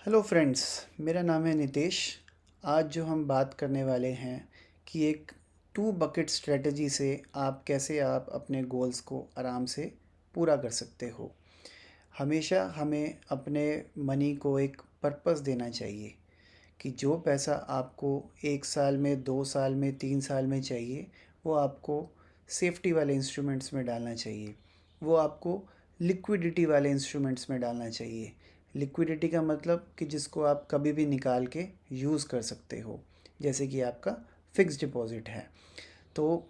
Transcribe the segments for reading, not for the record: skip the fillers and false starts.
Hello friends. मेरा नाम है नितेश। आज जो हम बात करने वाले हैं कि एक टू बकेट स्ट्रेटजी से आप अपने गोल्स को आराम से पूरा कर सकते हो। हमेशा हमें अपने मनी को एक पर्पस देना चाहिए कि जो पैसा आपको 1 साल में, 2 साल में, 3 साल में चाहिए, वो आपको सेफ्टी वाले इंस्ट्रूमेंट्स में डालना चाहिए। वो आपको लिक्विडिटी वाले इंस्ट्रूमेंट्स में डालना चाहिए। लिक्विडिटी का मतलब कि जिसको आप कभी भी निकाल के यूज़ कर सकते हो, जैसे कि आपका फ़िक्स डिपॉज़िट है। तो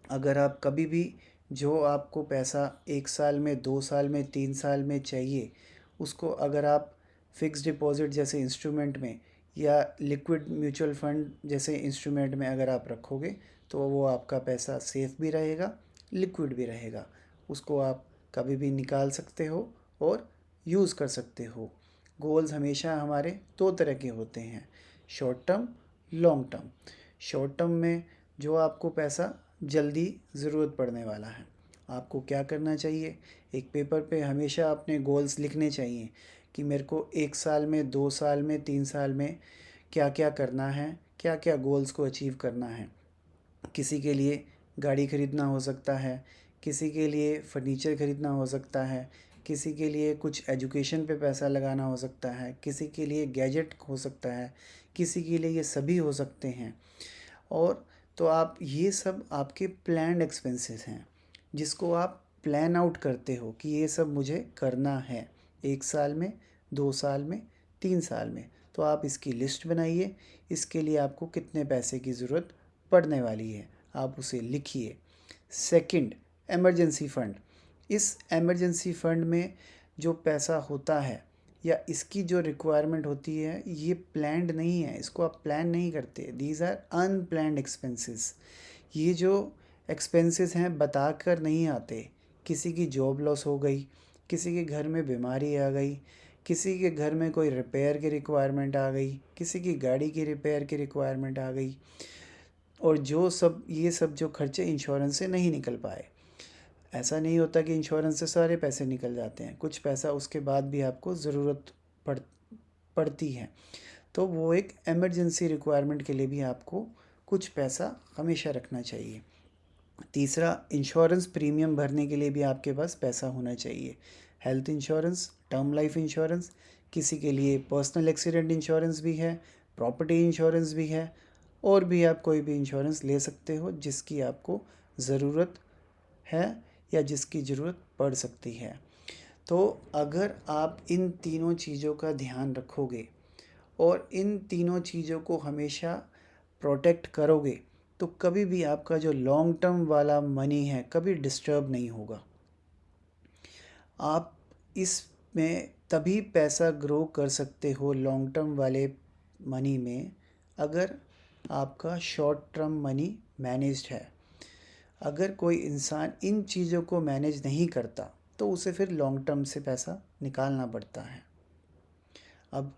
अगर आप कभी भी जो आपको पैसा 1 साल में, 2 साल में, 3 साल में चाहिए, उसको अगर आप फ़िक्स डिपॉज़िट जैसे इंस्ट्रूमेंट में या लिक्विड म्यूचुअल फंड जैसे इंस्ट्रूमेंट में अगर आप रखोगे, तो वो आपका पैसा सेफ़ भी रहेगा, लिक्विड भी रहेगा। उसको आप कभी भी निकाल सकते हो और यूज़ कर सकते हो। गोल्स हमेशा हमारे दो तरह के होते हैं, short term, long term. Short term में जो आपको पैसा जल्दी ज़रूरत पड़ने वाला है, आपको क्या करना चाहिए? एक पेपर पे हमेशा अपने गोल्स लिखने चाहिए कि मेरे को 1 साल में, 2 साल में, 3 साल में क्या क्या करना है, क्या क्या गोल्स को अचीव करना है। किसी के लिए गाड़ी ख़रीदना हो सकता है, किसी के लिए फर्नीचर ख़रीदना हो सकता है, किसी के लिए कुछ एजुकेशन पे पैसा लगाना हो सकता है, किसी के लिए गैजेट हो सकता है, किसी के लिए ये सभी हो सकते हैं। और तो आप ये सब आपके प्लान्ड एक्सपेंसेस हैं, जिसको आप प्लान आउट करते हो कि ये सब मुझे करना है 1 साल में, 2 साल में, 3 साल में। तो आप इसकी लिस्ट बनाइए, इसके लिए आपको कितने पैसे की ज़रूरत पड़ने वाली है, आप उसे लिखिए। Second, emergency fund. इस इमरजेंसी फ़ंड में जो पैसा होता है या इसकी जो रिक्वायरमेंट होती है, ये प्लान्ड नहीं है, इसको आप प्लान नहीं करते। These are unplanned expenses. ये जो एक्सपेंसेस हैं बता कर नहीं आते। किसी की जॉब लॉस हो गई, किसी के घर में बीमारी आ गई, किसी के घर में कोई रिपेयर की रिक्वायरमेंट आ गई, किसी की गाड़ी की रिपेयर की रिक्वायरमेंट आ गई, और ये सब जो खर्चे इंश्योरेंस से नहीं निकल पाए। ऐसा नहीं होता कि इंश्योरेंस से सारे पैसे निकल जाते हैं, कुछ पैसा उसके बाद भी आपको ज़रूरत पड़ पड़ती है। तो वो एक इमरजेंसी रिक्वायरमेंट के लिए भी आपको कुछ पैसा हमेशा रखना चाहिए। तीसरा, इंश्योरेंस प्रीमियम भरने के लिए भी आपके पास पैसा होना चाहिए। Health insurance, term life insurance, किसी के लिए पर्सनल एक्सीडेंट इंश्योरेंस भी है, प्रॉपर्टी इंश्योरेंस भी है, और भी आप कोई भी इंश्योरेंस ले सकते हो जिसकी आपको ज़रूरत है या जिसकी ज़रूरत पड़ सकती है। तो अगर आप इन तीनों चीज़ों का ध्यान रखोगे और इन तीनों चीज़ों को हमेशा प्रोटेक्ट करोगे, तो कभी भी आपका जो लॉन्ग टर्म वाला मनी है कभी डिस्टर्ब नहीं होगा। आप इसमें तभी पैसा ग्रो कर सकते हो लॉन्ग टर्म वाले मनी में, अगर आपका शॉर्ट टर्म मनी मैनेज्ड है। अगर कोई इंसान इन चीज़ों को मैनेज नहीं करता, तो उसे फिर लॉन्ग टर्म से पैसा निकालना पड़ता है। अब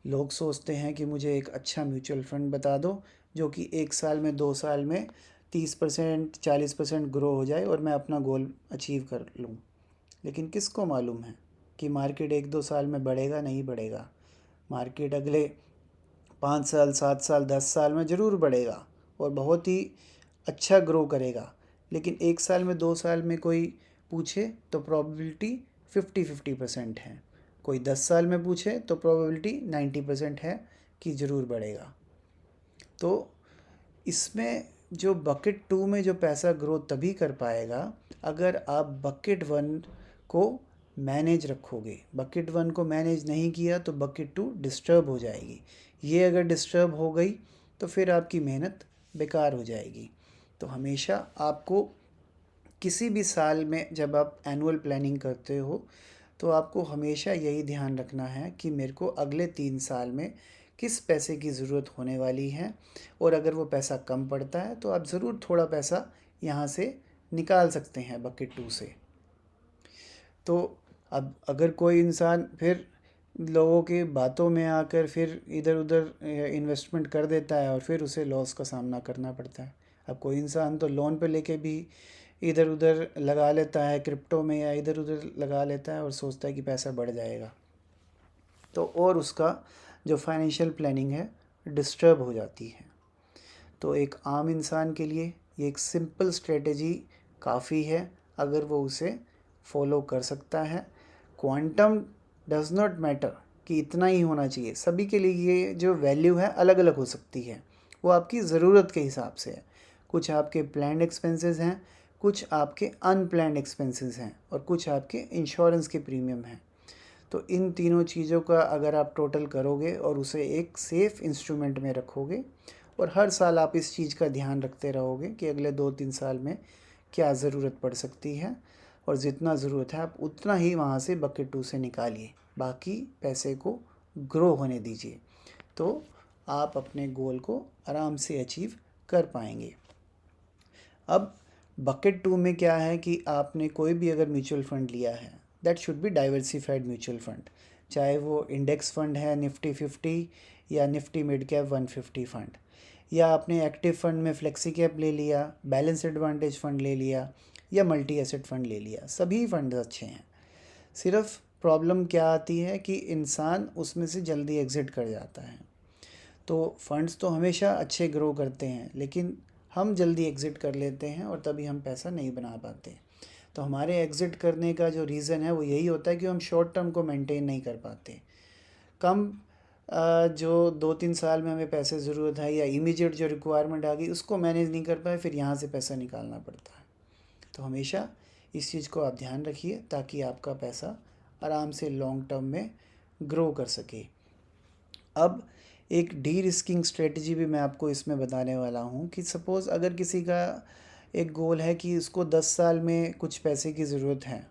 लोग सोचते हैं कि मुझे एक अच्छा म्यूचुअल फंड बता दो जो कि 1 साल में, 2 साल में 30%, 40% ग्रो हो जाए और मैं अपना गोल अचीव कर लूँ। लेकिन किसको मालूम है कि मार्केट 1-2 साल में बढ़ेगा, नहीं बढ़ेगा। मार्केट अगले 5 साल, 7 साल, 10 साल में ज़रूर बढ़ेगा और बहुत ही अच्छा ग्रो करेगा। लेकिन 1 साल में, 2 साल में कोई पूछे तो प्रोबेबिलिटी 50-50% है। कोई 10 साल में पूछे तो प्रोबेबिलिटी 90% है कि ज़रूर बढ़ेगा। तो इसमें जो बकेट टू में जो पैसा ग्रो तभी कर पाएगा अगर आप बकेट वन को मैनेज रखोगे। बकेट वन को मैनेज नहीं किया तो बकेट टू डिस्टर्ब हो जाएगी। ये अगर डिस्टर्ब हो गई तो फिर आपकी मेहनत बेकार हो जाएगी। तो हमेशा आपको किसी भी साल में जब आप एनुअल प्लानिंग करते हो, तो आपको हमेशा यही ध्यान रखना है कि मेरे को अगले 3 साल में किस पैसे की ज़रूरत होने वाली है, और अगर वो पैसा कम पड़ता है तो आप ज़रूर थोड़ा पैसा यहाँ से निकाल सकते हैं बकेट टू से। तो अब अगर कोई इंसान फिर लोगों के बातों में आकर फिर इधर उधर इन्वेस्टमेंट कर देता है और फिर उसे लॉस का सामना करना पड़ता है। अब कोई इंसान तो लोन पे लेके भी इधर उधर लगा लेता है क्रिप्टो में, या इधर उधर लगा लेता है और सोचता है कि पैसा बढ़ जाएगा। तो और उसका जो फाइनेंशियल प्लानिंग है डिस्टर्ब हो जाती है। तो एक आम इंसान के लिए ये एक सिंपल स्ट्रेटजी काफ़ी है अगर वो उसे फॉलो कर सकता है। क्वांटम डज नॉट मैटर कि इतना ही होना चाहिए, सभी के लिए ये जो वैल्यू है अलग अलग हो सकती है, वो आपकी ज़रूरत के हिसाब से है। कुछ आपके प्लान्ड एक्सपेंसेस हैं, कुछ आपके अनप्लान्ड एक्सपेंसेस हैं और कुछ आपके इंश्योरेंस के प्रीमियम हैं। तो इन तीनों चीज़ों का अगर आप टोटल करोगे और उसे एक सेफ़ इंस्ट्रूमेंट में रखोगे और हर साल आप इस चीज़ का ध्यान रखते रहोगे कि अगले 2-3 साल में क्या ज़रूरत पड़ सकती है, और जितना ज़रूरत है आप उतना ही वहाँ से बकेट 2 से निकालिए, बाकी पैसे को ग्रो होने दीजिए, तो आप अपने गोल को आराम से अचीव कर पाएंगे। अब बकेट 2 में क्या है कि आपने कोई भी अगर म्यूचुअल फंड लिया है, that should be diversified mutual fund, चाहे वो इंडेक्स फंड है निफ्टी 50 या निफ्टी मिड कैप 150 फंड, या आपने एक्टिव फंड में फ्लेक्सी कैप ले लिया, बैलेंस एडवांटेज फंड ले लिया या मल्टी एसेट फंड ले लिया, सभी फंड अच्छे हैं। सिर्फ प्रॉब्लम क्या आती है कि इंसान उसमें से जल्दी एग्ज़िट कर जाता है। तो फंड्स तो हमेशा अच्छे ग्रो करते हैं, लेकिन हम जल्दी एग्ज़िट कर लेते हैं और तभी हम पैसा नहीं बना पाते। तो हमारे एग्ज़िट करने का जो रीज़न है वो यही होता है कि हम शॉर्ट टर्म को मेंटेन नहीं कर पाते। कम जो 2-3 साल में हमें पैसे ज़रूरत है या इमीडिएट जो रिक्वायरमेंट आ गई उसको मैनेज नहीं कर पाए, फिर यहाँ से पैसा निकालना पड़ता है। तो हमेशा इस चीज़ को आप ध्यान रखिए ताकि आपका पैसा आराम से लॉन्ग टर्म में ग्रो कर सके। अब एक डी रिस्किंग स्ट्रेटजी भी मैं आपको इसमें बताने वाला हूँ कि सपोज़ अगर किसी का एक गोल है कि उसको 10 साल में कुछ पैसे की ज़रूरत है,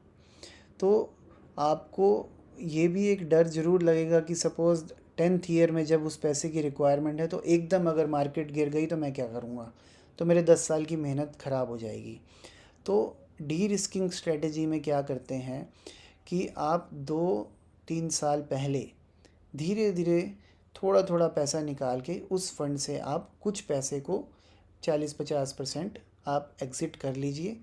तो आपको ये भी एक डर ज़रूर लगेगा कि सपोज़ 10th ईयर में जब उस पैसे की रिक्वायरमेंट है तो एकदम अगर मार्केट गिर गई तो मैं क्या करूँगा, तो मेरे 10 साल की मेहनत ख़राब हो जाएगी। तो डी रिस्किंग स्ट्रेटजी में क्या करते हैं कि आप 2-3 साल पहले धीरे धीरे थोड़ा थोड़ा पैसा निकाल के उस फंड से आप कुछ पैसे को 40-50% आप एग्ज़िट कर लीजिए,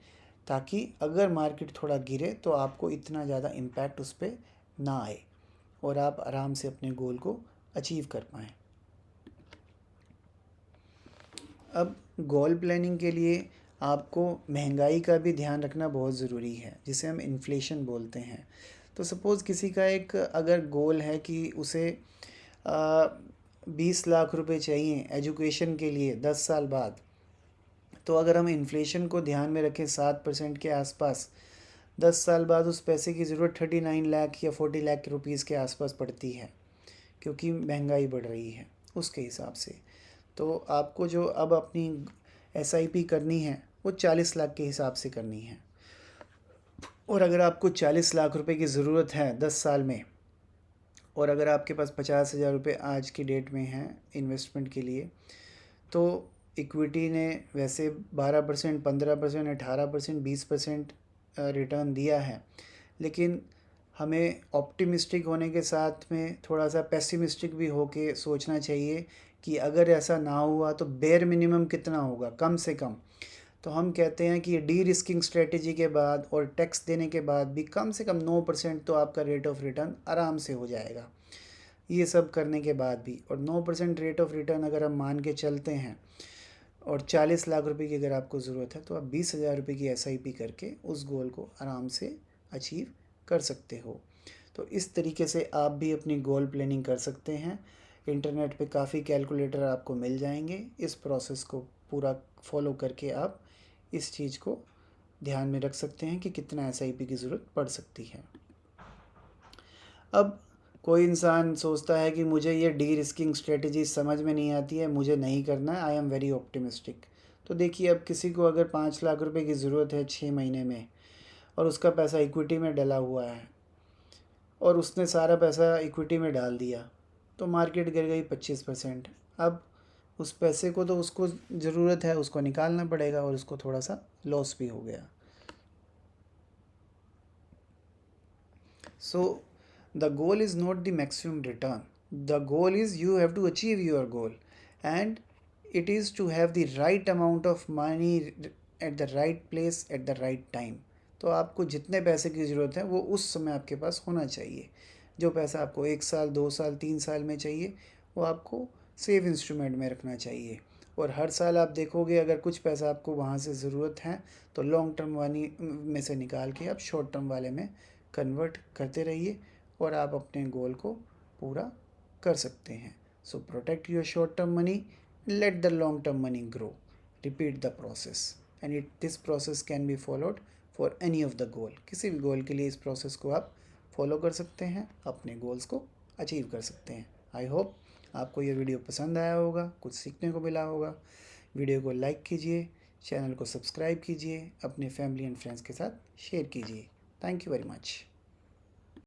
ताकि अगर मार्केट थोड़ा गिरे तो आपको इतना ज़्यादा इम्पैक्ट उस पर ना आए और आप आराम से अपने गोल को अचीव कर पाएँ। अब गोल प्लानिंग के लिए आपको महंगाई का भी ध्यान रखना बहुत ज़रूरी है, जिसे हम इन्फ्लेशन बोलते हैं। तो सपोज़ किसी का एक अगर गोल है कि उसे 20 लाख रुपए चाहिए एजुकेशन के लिए 10 साल बाद, तो अगर हम इन्फ्लेशन को ध्यान में रखें 7% के आसपास, 10 साल बाद उस पैसे की ज़रूरत 39 लाख या 40 लाख रुपीज़ के आसपास पड़ती है, क्योंकि महंगाई बढ़ रही है उसके हिसाब से। तो आपको जो अब अपनी एसआईपी करनी है वो 40 लाख के हिसाब से करनी है, और अगर आपको 40 लाख रुपए की ज़रूरत है 10 साल में, और अगर आपके पास 50,000 रुपये आज की डेट में हैं इन्वेस्टमेंट के लिए, तो इक्विटी ने वैसे 12%, 15%, 18%, 20% रिटर्न दिया है, लेकिन हमें ऑप्टिमिस्टिक होने के साथ में थोड़ा सा पेसिमिस्टिक भी होके सोचना चाहिए कि अगर ऐसा ना हुआ तो बेयर मिनिमम कितना होगा कम से कम। तो हम कहते हैं कि ये डी रिस्किंग स्ट्रेटजी के बाद और टैक्स देने के बाद भी कम से कम 9% तो आपका रेट ऑफ रिटर्न आराम से हो जाएगा, ये सब करने के बाद भी। और 9% रेट ऑफ रिटर्न अगर हम मान के चलते हैं और 40 लाख रुपए की अगर आपको ज़रूरत है, तो आप 20,000 रुपये की एसआईपी करके उस गोल को आराम से अचीव कर सकते हो। तो इस तरीके से आप भी अपनी गोल प्लानिंग कर सकते हैं। इंटरनेट पे काफ़ी कैलकुलेटर आपको मिल जाएंगे। इस प्रोसेस को पूरा फॉलो करके आप इस चीज़ को ध्यान में रख सकते हैं कि कितना एसआईपी की ज़रूरत पड़ सकती है। अब कोई इंसान सोचता है कि मुझे ये डी रिस्किंग स्ट्रेटजी समझ में नहीं आती है, मुझे नहीं करना है, आई एम वेरी ऑप्टिमिस्टिक। तो देखिए, अब किसी को अगर 5 लाख रुपए की ज़रूरत है 6 महीने में, और उसका पैसा इक्विटी में डला हुआ है और उसने सारा पैसा इक्विटी में डाल दिया, तो मार्केट गिर गई 25%। अब उस पैसे को तो उसको ज़रूरत है, उसको निकालना पड़ेगा, और उसको थोड़ा सा लॉस भी हो गया। सो the goal is not the maximum return. The goal is you have to achieve your goal, and it is to have the right amount of money at the right place at the right time. तो आपको जितने पैसे की ज़रूरत है वो उस समय आपके पास होना चाहिए, जो पैसा आपको 1 साल 2 साल 3 साल में चाहिए वो आपको सेव इंस्ट्रूमेंट में रखना चाहिए। और हर साल आप देखोगे अगर कुछ पैसा आपको वहाँ से ज़रूरत है तो लॉन्ग टर्म वाली में से निकाल के आप शॉर्ट टर्म वाले में कन्वर्ट करते रहिए और आप अपने गोल को पूरा कर सकते हैं। So protect your short term money, let the long term money grow, repeat the process and this process can be followed for any of the goal. किसी भी गोल के लिए इस प्रोसेस को आप फॉलो कर सकते हैं, अपने गोल्स को अचीव कर सकते हैं। आई होप आपको ये वीडियो पसंद आया होगा, कुछ सीखने को मिला होगा। वीडियो को लाइक कीजिए, चैनल को सब्सक्राइब कीजिए, अपने फैमिली एंड फ्रेंड्स के साथ शेयर कीजिए। Thank you very much.